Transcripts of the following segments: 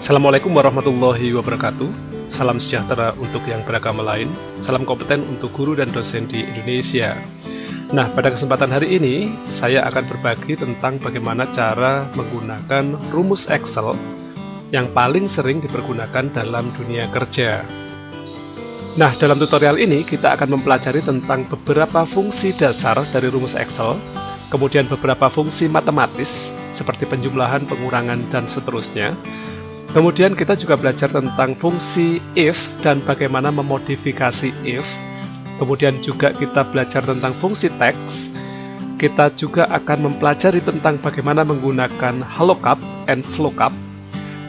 Assalamualaikum warahmatullahi wabarakatuh. Salam sejahtera untuk yang beragama lain. Salam kompeten untuk guru dan dosen di Indonesia. Nah, pada kesempatan hari ini, saya akan berbagi tentang bagaimana cara menggunakan rumus Excel yang paling sering dipergunakan dalam dunia kerja. Nah, dalam tutorial ini kita akan mempelajari tentang beberapa fungsi dasar dari rumus Excel, kemudian beberapa fungsi matematis seperti penjumlahan, pengurangan, dan seterusnya. Kemudian kita juga belajar tentang fungsi if dan bagaimana memodifikasi if. Kemudian juga kita belajar tentang fungsi text. Kita juga akan mempelajari tentang bagaimana menggunakan lookup and VLOOKUP.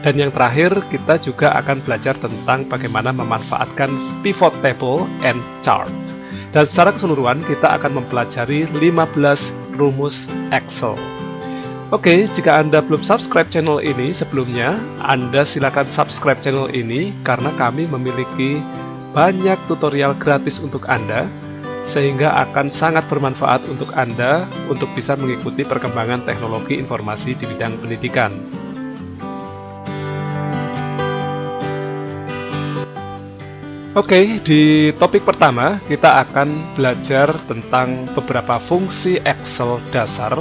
Dan yang terakhir, kita juga akan belajar tentang bagaimana memanfaatkan pivot table and chart. Dan secara keseluruhan, kita akan mempelajari 15 rumus Excel. Oke, jika Anda belum subscribe channel ini sebelumnya, Anda silakan subscribe channel ini karena kami memiliki banyak tutorial gratis untuk Anda, sehingga akan sangat bermanfaat untuk Anda untuk bisa mengikuti perkembangan teknologi informasi di bidang pendidikan. Oke, di topik pertama kita akan belajar tentang beberapa fungsi Excel dasar.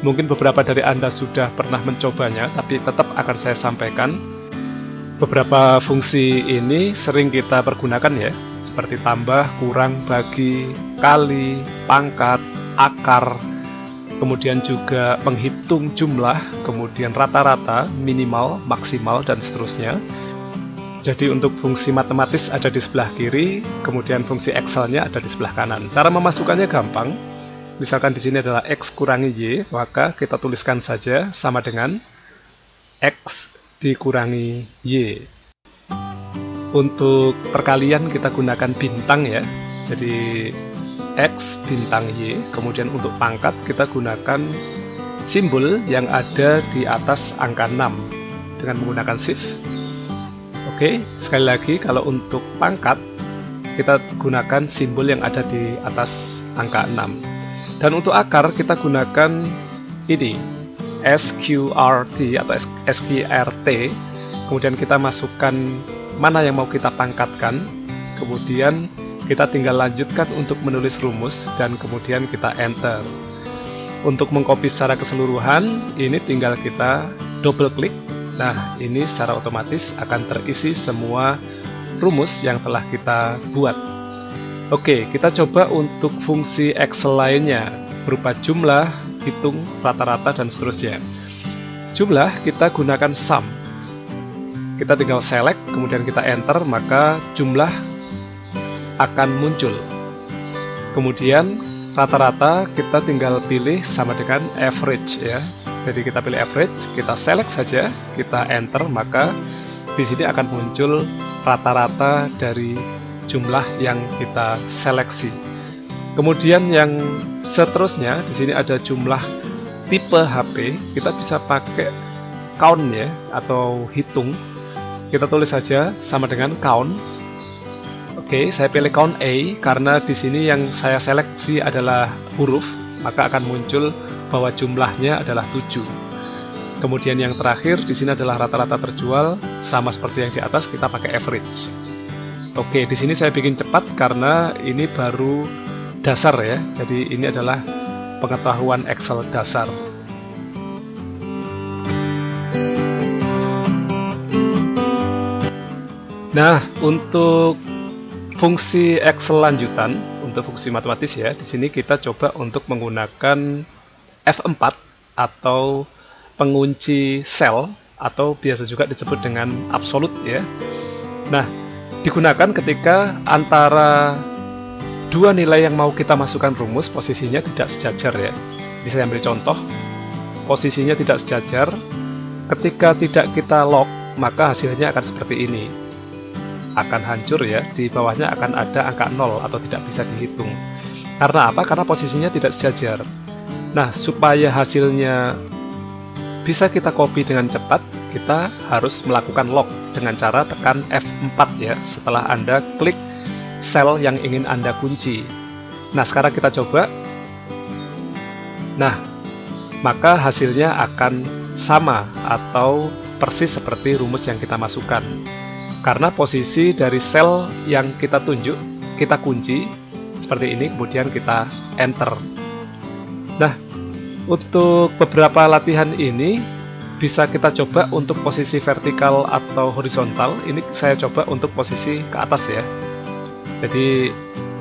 Mungkin beberapa dari Anda sudah pernah mencobanya, tapi tetap akan saya sampaikan. Beberapa fungsi ini sering kita pergunakan ya, seperti tambah, kurang, bagi, kali, pangkat, akar, kemudian juga menghitung jumlah, kemudian rata-rata, minimal, maksimal, dan seterusnya. Jadi untuk fungsi matematis ada di sebelah kiri, kemudian fungsi Excel-nya ada di sebelah kanan. Cara memasukkannya gampang. Misalkan di sini adalah X kurangi Y, maka kita tuliskan saja sama dengan X dikurangi Y. Untuk perkalian kita gunakan bintang ya, jadi X bintang Y. Kemudian untuk pangkat kita gunakan simbol yang ada di atas angka 6 dengan menggunakan shift. Oke, sekali lagi kalau untuk pangkat kita gunakan simbol yang ada di atas angka 6. Dan untuk akar kita gunakan ini SQRT atau SQRT. Kemudian kita masukkan mana yang mau kita pangkatkan. Kemudian kita tinggal lanjutkan untuk menulis rumus dan kemudian kita enter. Untuk mengcopy secara keseluruhan, ini tinggal kita double klik. Nah, ini secara otomatis akan terisi semua rumus yang telah kita buat. Oke, kita coba untuk fungsi Excel lainnya, berupa jumlah, hitung, rata-rata, dan seterusnya. Jumlah, kita gunakan sum. Kita tinggal select, kemudian kita enter, maka jumlah akan muncul. Kemudian, rata-rata, kita tinggal pilih sama dengan average, ya. Jadi kita pilih average, kita select saja, kita enter, maka di sini akan muncul rata-rata dari jumlah yang kita seleksi. Kemudian yang seterusnya di sini ada jumlah tipe HP. Kita bisa pakai count ya atau hitung. Kita tulis saja sama dengan count. Oke, saya pilih count A karena di sini yang saya seleksi adalah huruf, maka akan muncul bahwa jumlahnya adalah 7. Kemudian yang terakhir di sini adalah rata-rata terjual, sama seperti yang di atas kita pakai average. Oke, di sini saya bikin cepat karena ini baru dasar ya. Jadi ini adalah pengetahuan Excel dasar. Nah, untuk fungsi Excel lanjutan, untuk fungsi matematis ya, di sini kita coba untuk menggunakan F4 atau pengunci sel atau biasa juga disebut dengan absolute ya. Nah, digunakan ketika antara dua nilai yang mau kita masukkan rumus posisinya tidak sejajar ya. Jadi saya ambil contoh, posisinya tidak sejajar. Ketika tidak kita lock, maka hasilnya akan seperti ini. Akan hancur ya, di bawahnya akan ada angka 0 atau tidak bisa dihitung. Karena apa? Karena posisinya tidak sejajar. Nah, supaya hasilnya bisa kita copy dengan cepat, kita harus melakukan lock dengan cara tekan F4 ya, setelah Anda klik sel yang ingin Anda kunci. Nah, sekarang kita coba. Nah, maka hasilnya akan sama atau persis seperti rumus yang kita masukkan. Karena posisi dari sel yang kita tunjuk, kita kunci seperti ini, kemudian kita enter. Nah, untuk beberapa latihan ini bisa kita coba untuk posisi vertikal atau horizontal. Ini saya coba untuk posisi ke atas ya. Jadi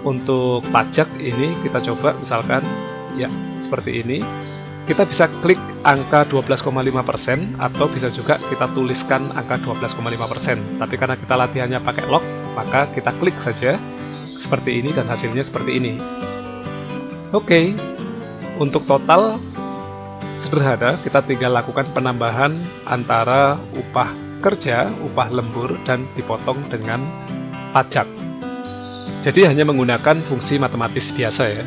untuk pajak ini kita coba misalkan ya seperti ini. Kita bisa klik angka 12,5% atau bisa juga kita tuliskan angka 12,5%. Tapi karena kita latihannya pakai lock, maka kita klik saja seperti ini dan hasilnya seperti ini. Oke, untuk total sederhana, kita tinggal lakukan penambahan antara upah kerja, upah lembur, dan dipotong dengan pajak. Jadi hanya menggunakan fungsi matematis biasa ya.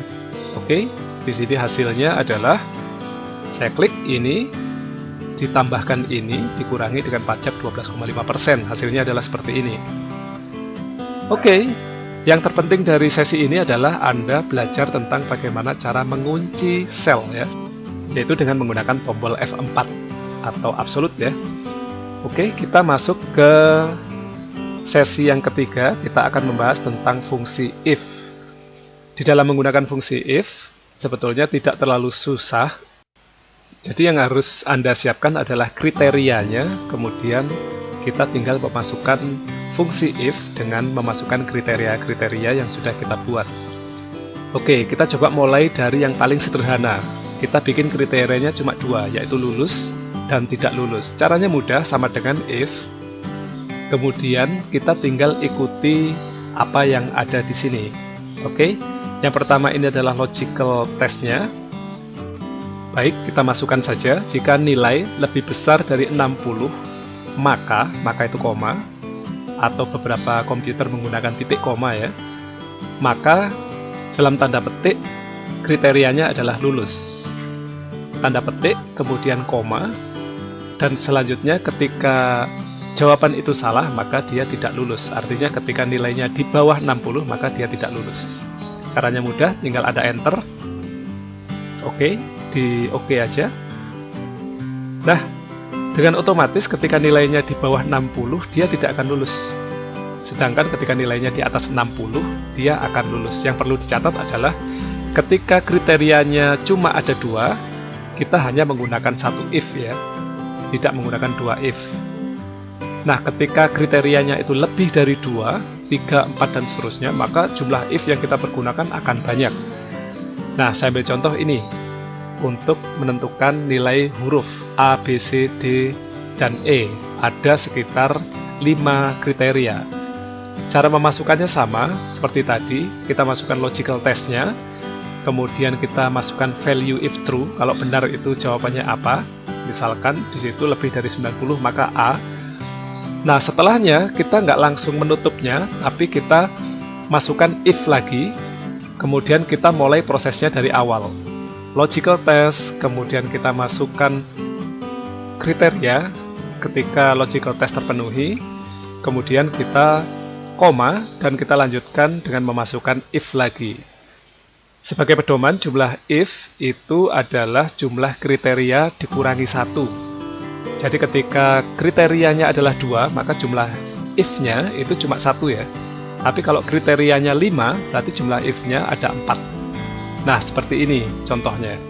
Oke, di sini hasilnya adalah saya klik ini, ditambahkan ini, dikurangi dengan pajak 12,5%. Hasilnya adalah seperti ini. Oke, yang terpenting dari sesi ini adalah Anda belajar tentang bagaimana cara mengunci sel ya, yaitu dengan menggunakan tombol F4 atau absolute ya. Oke, kita masuk ke sesi yang ketiga. Kita akan membahas tentang fungsi if. Di dalam menggunakan fungsi if, sebetulnya tidak terlalu susah. Jadi yang harus Anda siapkan adalah kriterianya, kemudian kita tinggal memasukkan fungsi if dengan memasukkan kriteria-kriteria yang sudah kita buat. Oke, kita coba mulai dari yang paling sederhana. Kita bikin kriterianya cuma dua, yaitu lulus dan tidak lulus. Caranya mudah, sama dengan if. Kemudian kita tinggal ikuti apa yang ada di sini. Oke, yang pertama ini adalah logical testnya. Baik, kita masukkan saja. Jika nilai lebih besar dari 60, maka itu koma, atau beberapa komputer menggunakan titik koma ya, maka dalam tanda petik kriterianya adalah lulus. Tanda petik, kemudian koma, dan selanjutnya ketika jawaban itu salah, maka dia tidak lulus. Artinya ketika nilainya di bawah 60, maka dia tidak lulus. Caranya mudah, tinggal ada enter. Oke, di oke aja. Nah, dengan otomatis ketika nilainya di bawah 60, dia tidak akan lulus. Sedangkan ketika nilainya di atas 60, dia akan lulus. Yang perlu dicatat adalah ketika kriterianya cuma ada dua, kita hanya menggunakan satu if ya, tidak menggunakan dua if. Nah, ketika kriterianya itu lebih dari 2, 3, 4, dan seterusnya, maka jumlah if yang kita pergunakan akan banyak. Nah, saya ambil contoh ini untuk menentukan nilai huruf A, B, C, D, dan E. Ada sekitar 5 kriteria. Cara memasukkannya sama seperti tadi, kita masukkan logical testnya, kemudian kita masukkan value if true, kalau benar itu jawabannya apa. Misalkan di situ lebih dari 90, maka A. Nah, setelahnya kita nggak langsung menutupnya, tapi kita masukkan if lagi, kemudian kita mulai prosesnya dari awal. Logical test, kemudian kita masukkan kriteria ketika logical test terpenuhi, kemudian kita koma, dan kita lanjutkan dengan memasukkan if lagi. Sebagai pedoman, jumlah if itu adalah jumlah kriteria dikurangi 1. Jadi ketika kriterianya adalah 2, maka jumlah if-nya itu cuma 1 ya. Tapi kalau kriterianya 5, berarti jumlah if-nya ada 4. Nah, seperti ini contohnya.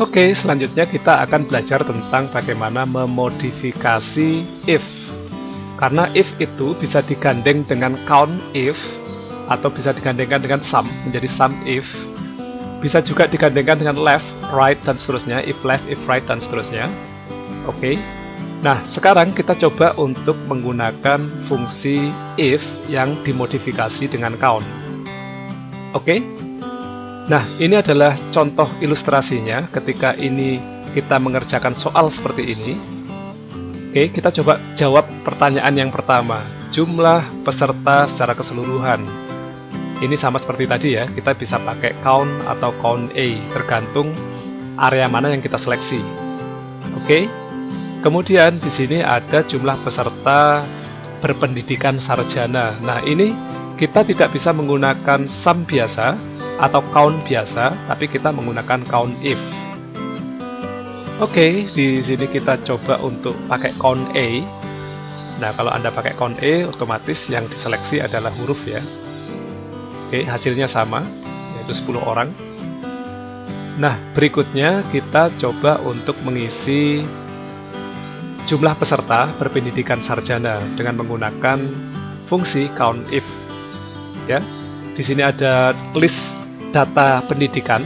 Oke, selanjutnya kita akan belajar tentang bagaimana memodifikasi if. Karena if itu bisa digandeng dengan count if, atau bisa digandengkan dengan sum, menjadi sum if. Bisa juga digandengkan dengan left, right, dan seterusnya, if left, if right, dan seterusnya. Oke. Nah, sekarang kita coba untuk menggunakan fungsi if yang dimodifikasi dengan count. Oke. Nah, ini adalah contoh ilustrasinya ketika ini kita mengerjakan soal seperti ini. Oke, kita coba jawab pertanyaan yang pertama. Jumlah peserta secara keseluruhan. Ini sama seperti tadi ya, kita bisa pakai count atau count A, tergantung area mana yang kita seleksi. Oke. Kemudian di sini ada jumlah peserta berpendidikan sarjana. Nah, ini kita tidak bisa menggunakan sum biasa, atau count biasa, tapi kita menggunakan count if. Oke, di sini kita coba untuk pakai count A. Nah, kalau Anda pakai count A, otomatis yang diseleksi adalah huruf ya. Oke, hasilnya sama, yaitu 10 orang. Nah, berikutnya kita coba untuk mengisi jumlah peserta berpendidikan sarjana dengan menggunakan fungsi COUNTIF. Ya, di sini ada list data pendidikan.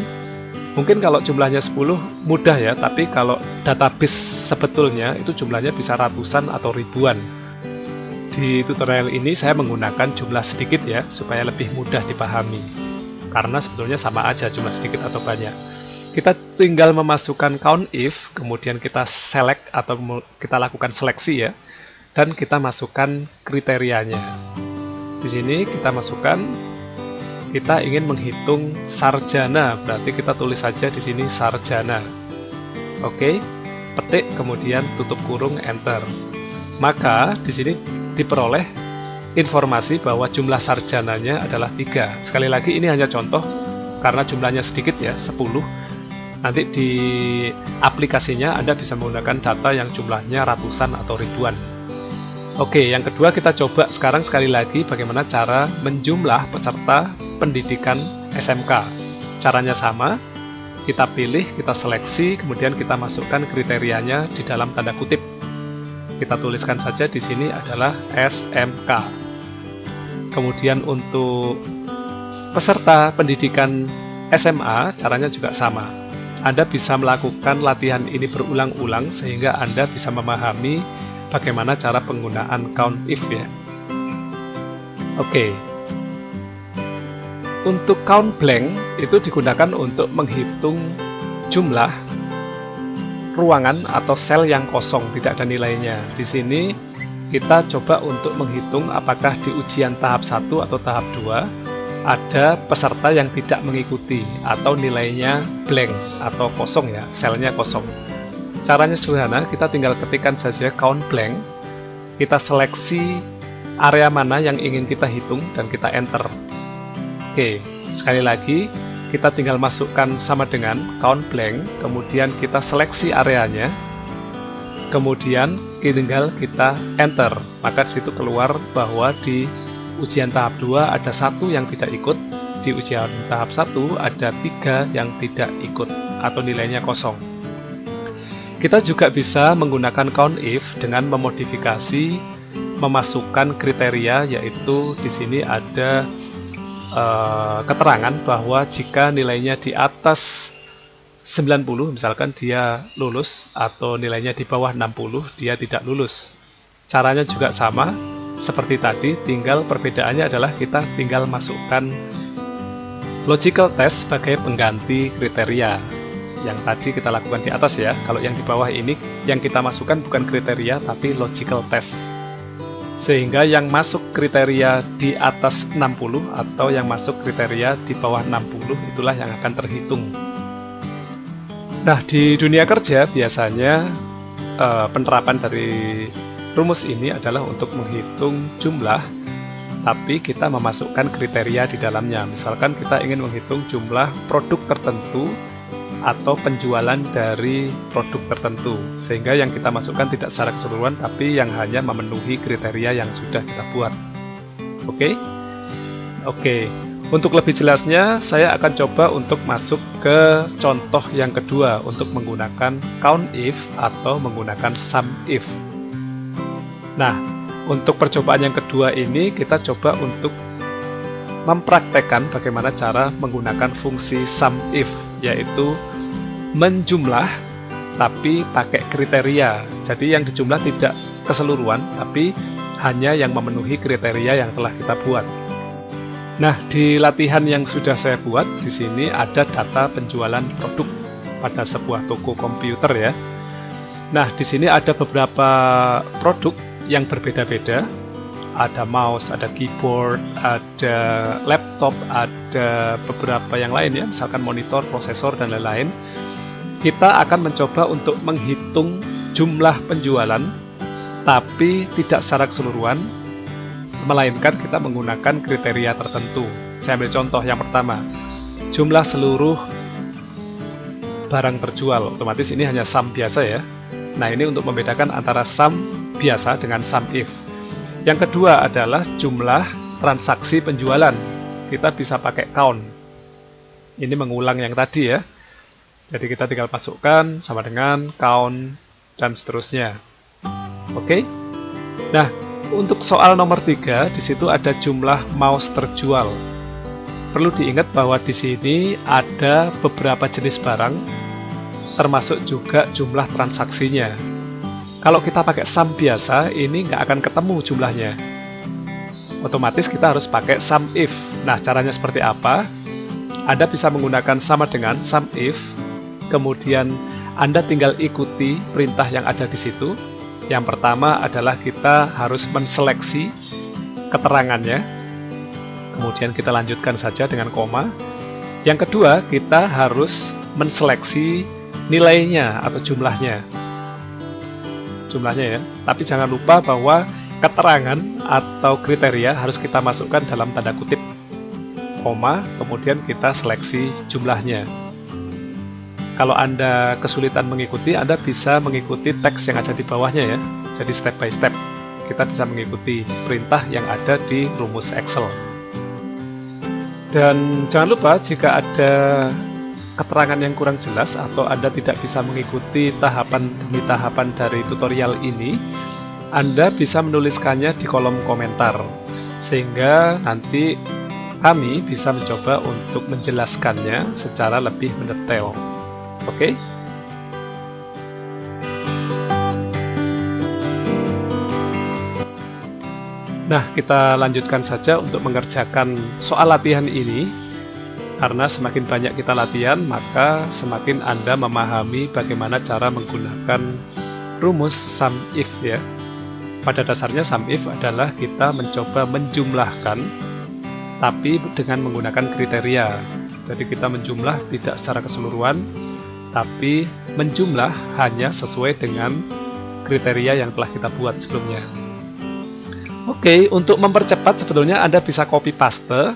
Mungkin kalau jumlahnya 10 mudah ya, tapi kalau database sebetulnya itu jumlahnya bisa ratusan atau ribuan. Di tutorial ini saya menggunakan jumlah sedikit ya, supaya lebih mudah dipahami. Karena sebetulnya sama aja jumlah sedikit atau banyak. Kita tinggal memasukkan count if, kemudian kita select atau kita lakukan seleksi ya, dan kita masukkan kriterianya. Di sini kita masukkan, kita ingin menghitung sarjana, berarti kita tulis saja di sini sarjana. Oke, petik kemudian tutup kurung enter. Maka di sini diperoleh informasi bahwa jumlah sarjananya adalah 3. Sekali lagi ini hanya contoh karena jumlahnya sedikit ya, 10. Nanti di aplikasinya Anda bisa menggunakan data yang jumlahnya ratusan atau ribuan. Oke, yang kedua kita coba sekarang sekali lagi bagaimana cara menjumlah peserta pendidikan SMK. Caranya sama, kita pilih, kita seleksi, kemudian kita masukkan kriterianya di dalam tanda kutip. Kita tuliskan saja di sini adalah SMK. Kemudian untuk peserta pendidikan SMA, caranya juga sama. Anda bisa melakukan latihan ini berulang-ulang sehingga Anda bisa memahami bagaimana cara penggunaan count if ya. Oke. Untuk count blank itu digunakan untuk menghitung jumlah ruangan atau sel yang kosong, tidak ada nilainya. Di sini kita coba untuk menghitung apakah di ujian tahap 1 atau tahap 2 ada peserta yang tidak mengikuti atau nilainya blank atau kosong ya, selnya kosong. Caranya sederhana, kita tinggal ketikkan saja count blank, kita seleksi area mana yang ingin kita hitung dan kita enter. Oke, sekali lagi kita tinggal masukkan sama dengan count blank, kemudian kita seleksi areanya, kemudian tinggal kita enter. Maka disitu keluar bahwa di ujian tahap 2 ada 1 yang tidak ikut, di ujian tahap 1 ada 3 yang tidak ikut atau nilainya kosong. Kita juga bisa menggunakan count if dengan memodifikasi, memasukkan kriteria, yaitu di sini ada keterangan bahwa jika nilainya di atas 90, misalkan dia lulus, atau nilainya di bawah 60, dia tidak lulus. Caranya juga sama seperti tadi, tinggal perbedaannya adalah kita tinggal masukkan logical test sebagai pengganti kriteria. Yang tadi kita lakukan di atas ya. Kalau yang di bawah ini yang kita masukkan bukan kriteria tapi logical test. Sehingga yang masuk kriteria di atas 60 atau yang masuk kriteria di bawah 60 itulah yang akan terhitung. Nah, di dunia kerja biasanya penerapan dari rumus ini adalah untuk menghitung jumlah, tapi kita memasukkan kriteria di dalamnya. Misalkan kita ingin menghitung jumlah produk tertentu atau penjualan dari produk tertentu, sehingga yang kita masukkan tidak secara keseluruhan, tapi yang hanya memenuhi kriteria yang sudah kita buat. Oke? Oke. Untuk lebih jelasnya, saya akan coba untuk masuk ke contoh yang kedua untuk menggunakan count if atau menggunakan sum if. Nah, untuk percobaan yang kedua ini kita coba untuk mempraktekkan bagaimana cara menggunakan fungsi sum if, yaitu menjumlah tapi pakai kriteria. Jadi yang dijumlah tidak keseluruhan, tapi hanya yang memenuhi kriteria yang telah kita buat. Nah, di latihan yang sudah saya buat, di sini ada data penjualan produk pada sebuah toko komputer ya. Nah, di sini ada beberapa produk yang berbeda-beda. Ada mouse, ada keyboard, ada laptop, ada beberapa yang lain ya, misalkan monitor, prosesor, dan lain-lain. Kita akan mencoba untuk menghitung jumlah penjualan, tapi tidak secara keseluruhan, melainkan kita menggunakan kriteria tertentu. Saya ambil contoh yang pertama. jumlah seluruh barang terjual. Otomatis ini hanya sum biasa ya. Nah, ini untuk membedakan antara sum biasa dengan sum if. Yang kedua adalah jumlah transaksi penjualan. Kita bisa pakai count. Ini mengulang yang tadi ya. Jadi kita tinggal masukkan sama dengan count dan seterusnya. Oke. Nah, untuk soal nomor 3, di situ ada jumlah mouse terjual. Perlu diingat bahwa di sini ada beberapa jenis barang, termasuk juga jumlah transaksinya. Kalau kita pakai sum biasa, ini nggak akan ketemu jumlahnya. Otomatis kita harus pakai sum if. Nah, caranya seperti apa? Anda bisa menggunakan sama dengan sum if, kemudian Anda tinggal ikuti perintah yang ada di situ. Yang pertama adalah kita harus menseleksi keterangannya, kemudian kita lanjutkan saja dengan koma. Yang kedua, kita harus menseleksi nilainya atau jumlahnya. Jumlahnya ya, tapi jangan lupa bahwa keterangan atau kriteria harus kita masukkan dalam tanda kutip, koma, kemudian kita seleksi jumlahnya. Kalau Anda kesulitan mengikuti, Anda bisa mengikuti teks yang ada di bawahnya ya. Jadi step by step, kita bisa mengikuti perintah yang ada di rumus Excel. Dan jangan lupa jika ada keterangan yang kurang jelas atau Anda tidak bisa mengikuti tahapan demi tahapan dari tutorial ini, Anda bisa menuliskannya di kolom komentar, sehingga nanti kami bisa mencoba untuk menjelaskannya secara lebih mendetail. Oke? Nah, kita lanjutkan saja untuk mengerjakan soal latihan ini. Karena semakin banyak kita latihan, maka semakin Anda memahami bagaimana cara menggunakan rumus sum if ya. Pada dasarnya sum if adalah kita mencoba menjumlahkan, tapi dengan menggunakan kriteria. Jadi kita menjumlah tidak secara keseluruhan, tapi menjumlah hanya sesuai dengan kriteria yang telah kita buat sebelumnya. Oke, untuk mempercepat sebetulnya Anda bisa copy paste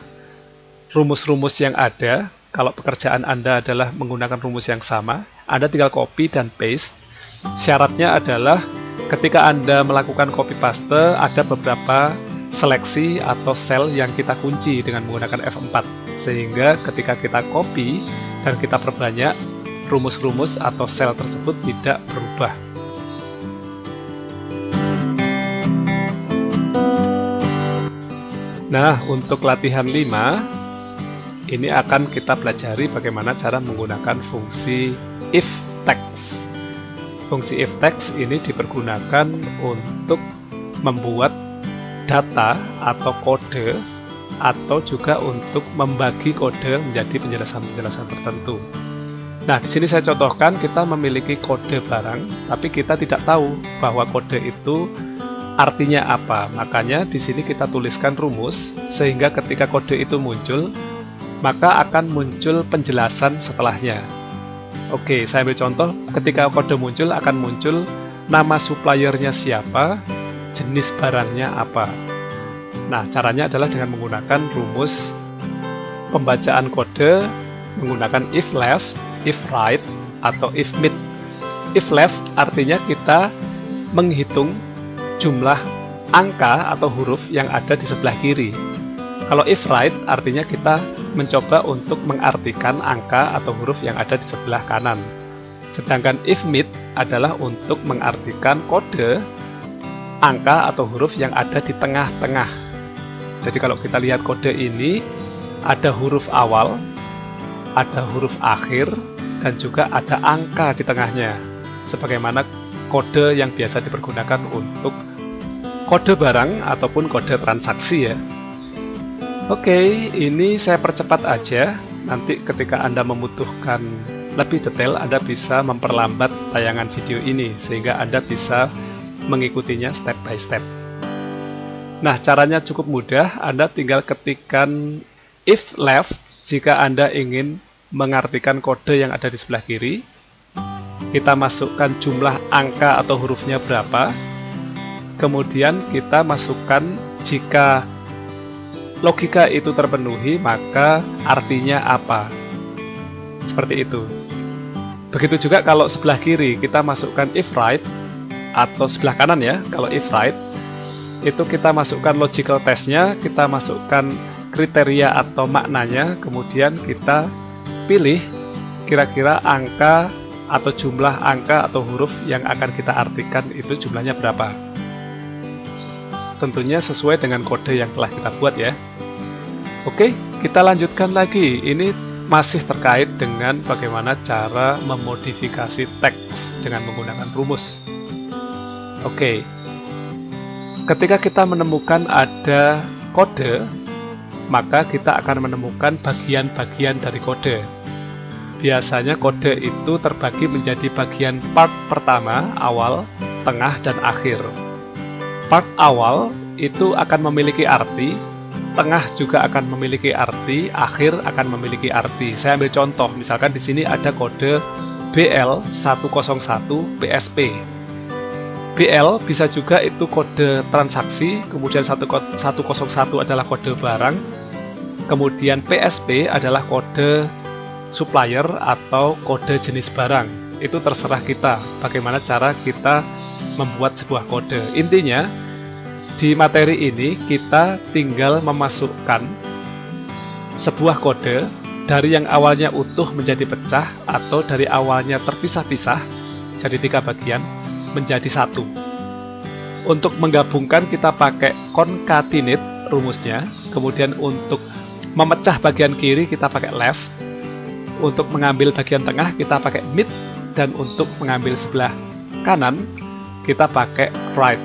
rumus-rumus yang ada. Kalau pekerjaan Anda adalah menggunakan rumus yang sama, Anda tinggal copy dan paste. Syaratnya adalah ketika Anda melakukan copy paste, ada beberapa seleksi atau sel yang kita kunci dengan menggunakan F4. Sehingga ketika kita copy dan kita perbanyak, rumus-rumus atau sel tersebut tidak berubah. Nah, untuk latihan 5, ini akan kita pelajari bagaimana cara menggunakan fungsi if text. Fungsi if text ini dipergunakan untuk membuat data atau kode, atau juga untuk membagi kode menjadi penjelasan-penjelasan tertentu. Nah, di sini saya contohkan kita memiliki kode barang, tapi kita tidak tahu bahwa kode itu artinya apa. Makanya di sini kita tuliskan rumus, sehingga ketika kode itu muncul, maka akan muncul penjelasan setelahnya. Oke, saya ambil contoh, ketika kode muncul akan muncul nama suppliernya siapa, jenis barangnya apa. Nah, caranya adalah dengan menggunakan rumus pembacaan kode menggunakan if left, if right, atau if mid. If left artinya kita menghitung jumlah angka atau huruf yang ada di sebelah kiri. Kalau if right artinya kita mencoba untuk mengartikan angka atau huruf yang ada di sebelah kanan. Sedangkan if mid adalah untuk mengartikan kode, angka atau huruf yang ada di tengah-tengah. Jadi kalau kita lihat kode ini, ada huruf awal, ada huruf akhir, dan juga ada angka di tengahnya. Sebagaimana kode yang biasa dipergunakan untuk kode barang ataupun kode transaksi ya. Oke, ini saya percepat aja. Nanti ketika Anda membutuhkan lebih detail, Anda bisa memperlambat tayangan video ini sehingga Anda bisa mengikutinya step by step. Nah, caranya cukup mudah. Anda tinggal ketikkan if left jika Anda ingin mengartikan kode yang ada di sebelah kiri. Kita masukkan jumlah angka atau hurufnya berapa. Kemudian kita masukkan jika logika itu terpenuhi, maka artinya apa. Seperti itu. Begitu juga kalau sebelah kiri kita masukkan if right, atau sebelah kanan ya, kalau if right, itu kita masukkan logical testnya, kita masukkan kriteria atau maknanya, kemudian kita pilih kira-kira angka atau jumlah angka atau huruf yang akan kita artikan itu jumlahnya berapa. Tentunya sesuai dengan kode yang telah kita buat ya. Oke, kita lanjutkan lagi. Ini masih terkait dengan bagaimana cara memodifikasi teks dengan menggunakan rumus. Oke, ketika kita menemukan ada kode, maka kita akan menemukan bagian-bagian dari kode. Biasanya kode itu terbagi menjadi bagian part pertama, awal, tengah, dan akhir. Part awal itu akan memiliki arti, tengah juga akan memiliki arti, akhir akan memiliki arti. Saya ambil contoh, misalkan di sini ada kode BL101 PSP. BL bisa juga itu kode transaksi, kemudian 101 adalah kode barang, kemudian PSP adalah kode supplier atau kode jenis barang. Itu terserah kita, bagaimana cara kita membuat sebuah kode. Intinya, di materi ini kita tinggal memasukkan sebuah kode dari yang awalnya utuh menjadi pecah, atau dari awalnya terpisah-pisah, jadi 3 bagian, menjadi 1. Untuk menggabungkan kita pakai concatenate rumusnya, kemudian untuk memecah bagian kiri kita pakai left, untuk mengambil bagian tengah kita pakai mid, dan untuk mengambil sebelah kanan kita pakai right.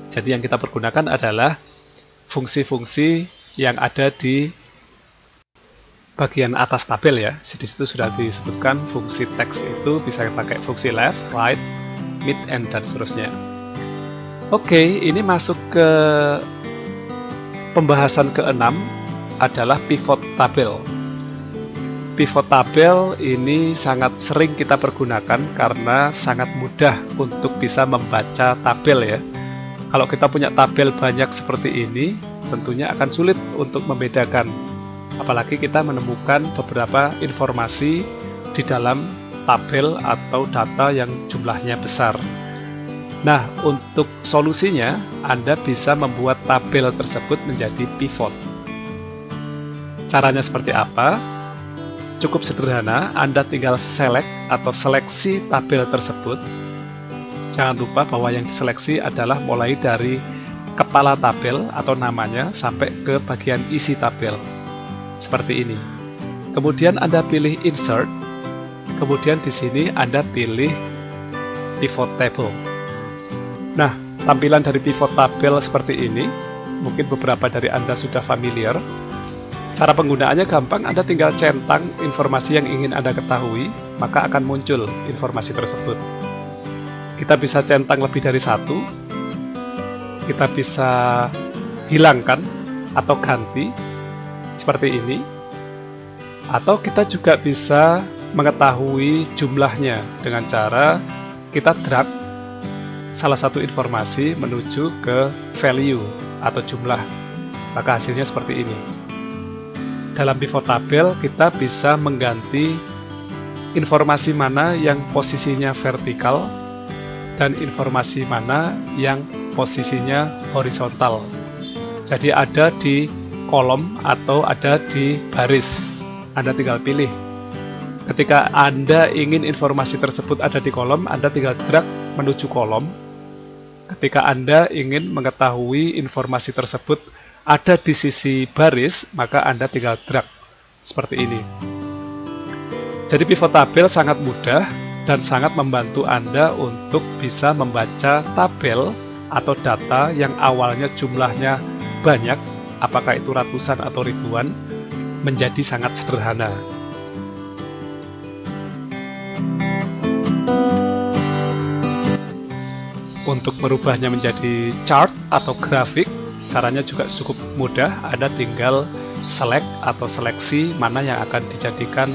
Jadi yang kita pergunakan adalah fungsi-fungsi yang ada di bagian atas tabel ya. Di situ sudah disebutkan fungsi teks itu bisa pakai fungsi left, right, mid, and dan seterusnya. Oke, ini masuk ke pembahasan ke-6 adalah pivot tabel. Pivot tabel ini sangat sering kita pergunakan karena sangat mudah untuk bisa membaca tabel ya. Kalau kita punya tabel banyak seperti ini, tentunya akan sulit untuk membedakan. Apalagi kita menemukan beberapa informasi di dalam tabel atau data yang jumlahnya besar. Nah, untuk solusinya, Anda bisa membuat tabel tersebut menjadi pivot. Caranya seperti apa? Cukup sederhana, Anda tinggal select atau seleksi tabel tersebut. Jangan lupa bahwa yang diseleksi adalah mulai dari kepala tabel atau namanya sampai ke bagian isi tabel. Seperti ini. Kemudian Anda pilih insert. Kemudian di sini Anda pilih pivot table. Nah, tampilan dari pivot tabel seperti ini. Mungkin beberapa dari Anda sudah familiar. Cara penggunaannya gampang, Anda tinggal centang informasi yang ingin Anda ketahui, maka akan muncul informasi tersebut. Kita bisa centang lebih dari 1, kita bisa hilangkan atau ganti, seperti ini, atau kita juga bisa mengetahui jumlahnya dengan cara kita drag salah satu informasi menuju ke value atau jumlah, maka hasilnya seperti ini. Dalam pivot tabel kita bisa mengganti informasi mana yang posisinya vertikal dan informasi mana yang posisinya horizontal. Jadi ada di kolom atau ada di baris. Anda tinggal pilih. Ketika Anda ingin informasi tersebut ada di kolom, Anda tinggal drag menuju kolom. Ketika Anda ingin mengetahui informasi tersebut ada di sisi baris, maka Anda tinggal drag seperti ini. Jadi pivot tabel sangat mudah dan sangat membantu Anda untuk bisa membaca tabel atau data yang awalnya jumlahnya banyak, apakah itu ratusan atau ribuan, menjadi sangat sederhana. Untuk merubahnya menjadi chart atau grafik, caranya juga cukup mudah. Anda tinggal select atau seleksi mana yang akan dijadikan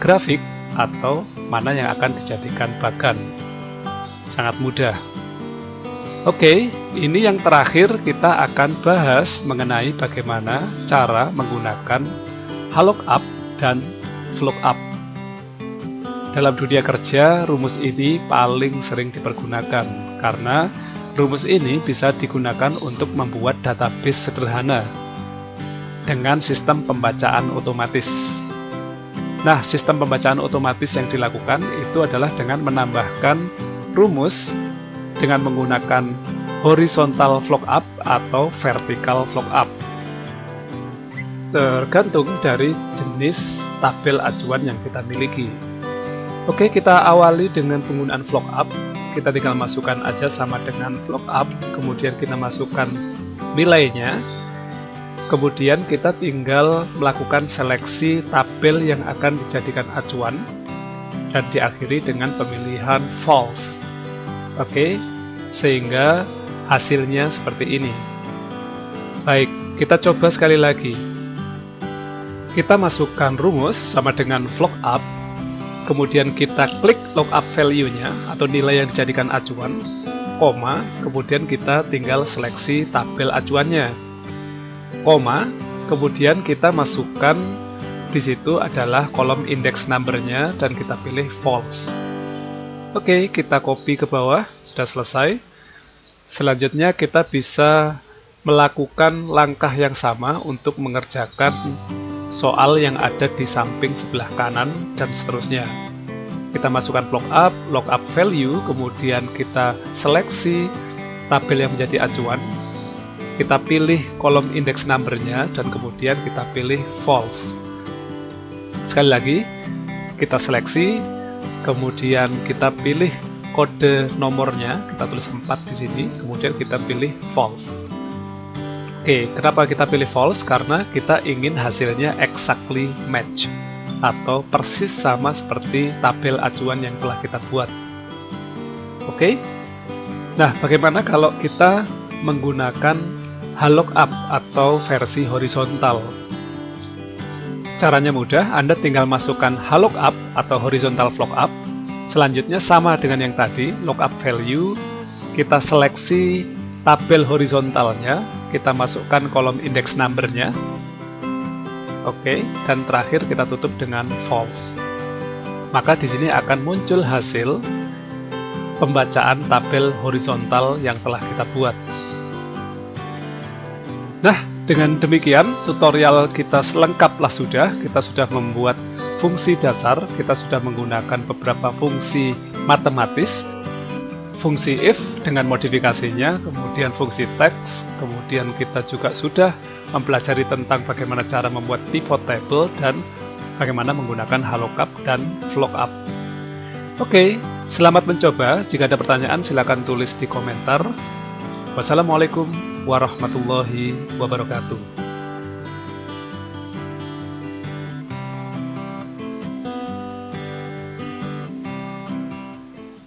grafik atau mana yang akan dijadikan bagan. Sangat mudah. Oke, ini yang terakhir kita akan bahas mengenai bagaimana cara menggunakan lookup dan VLOOKUP. Dalam dunia kerja, rumus ini paling sering dipergunakan karena rumus ini bisa digunakan untuk membuat database sederhana dengan sistem pembacaan otomatis. Nah, sistem pembacaan otomatis yang dilakukan itu adalah dengan menambahkan rumus dengan menggunakan horizontal VLOOKUP atau vertical VLOOKUP. Tergantung dari jenis tabel acuan yang kita miliki. Oke, kita awali dengan penggunaan VLOOKUP. Kita tinggal masukkan aja sama dengan VLOOKUP, kemudian kita masukkan nilainya. Kemudian kita tinggal melakukan seleksi tabel yang akan dijadikan acuan dan diakhiri dengan pemilihan false. Oke, sehingga hasilnya seperti ini. Baik, kita coba sekali lagi. Kita masukkan rumus sama dengan VLOOKUP, kemudian kita klik lookup value-nya atau nilai yang dijadikan acuan, koma, kemudian kita tinggal seleksi tabel acuannya. Koma, kemudian kita masukkan di situ adalah kolom index number-nya dan kita pilih false. Oke, kita copy ke bawah, sudah selesai. Selanjutnya kita bisa melakukan langkah yang sama untuk mengerjakan soal yang ada di samping sebelah kanan dan seterusnya. Kita masukkan VLOOKUP, lookup value, kemudian kita seleksi tabel yang menjadi acuan. Kita pilih kolom index number-nya dan kemudian kita pilih false. Sekali lagi, kita seleksi, kemudian kita pilih kode nomornya, kita tulis 4 di sini, kemudian kita pilih false. Oke, kenapa kita pilih false? Karena kita ingin hasilnya exactly match atau persis sama seperti tabel acuan yang telah kita buat. Oke. Nah, bagaimana kalau kita menggunakan VLOOKUP atau versi horizontal? Caranya mudah, Anda tinggal masukkan VLOOKUP atau horizontal VLOOKUP. Selanjutnya sama dengan yang tadi, lookup value, kita seleksi tabel horizontalnya, kita masukkan kolom index number-nya. Oke, dan terakhir kita tutup dengan false. Maka di sini akan muncul hasil pembacaan tabel horizontal yang telah kita buat. Nah, dengan demikian tutorial kita lengkaplah sudah. Kita sudah membuat fungsi dasar, kita sudah menggunakan beberapa fungsi matematis, fungsi if dengan modifikasinya, kemudian fungsi text, kemudian kita juga sudah mempelajari tentang bagaimana cara membuat pivot table dan bagaimana menggunakan VLOOKUP dan VLOOKUP. Oke, selamat mencoba. Jika ada pertanyaan silakan tulis di komentar. Wassalamualaikum warahmatullahi wabarakatuh.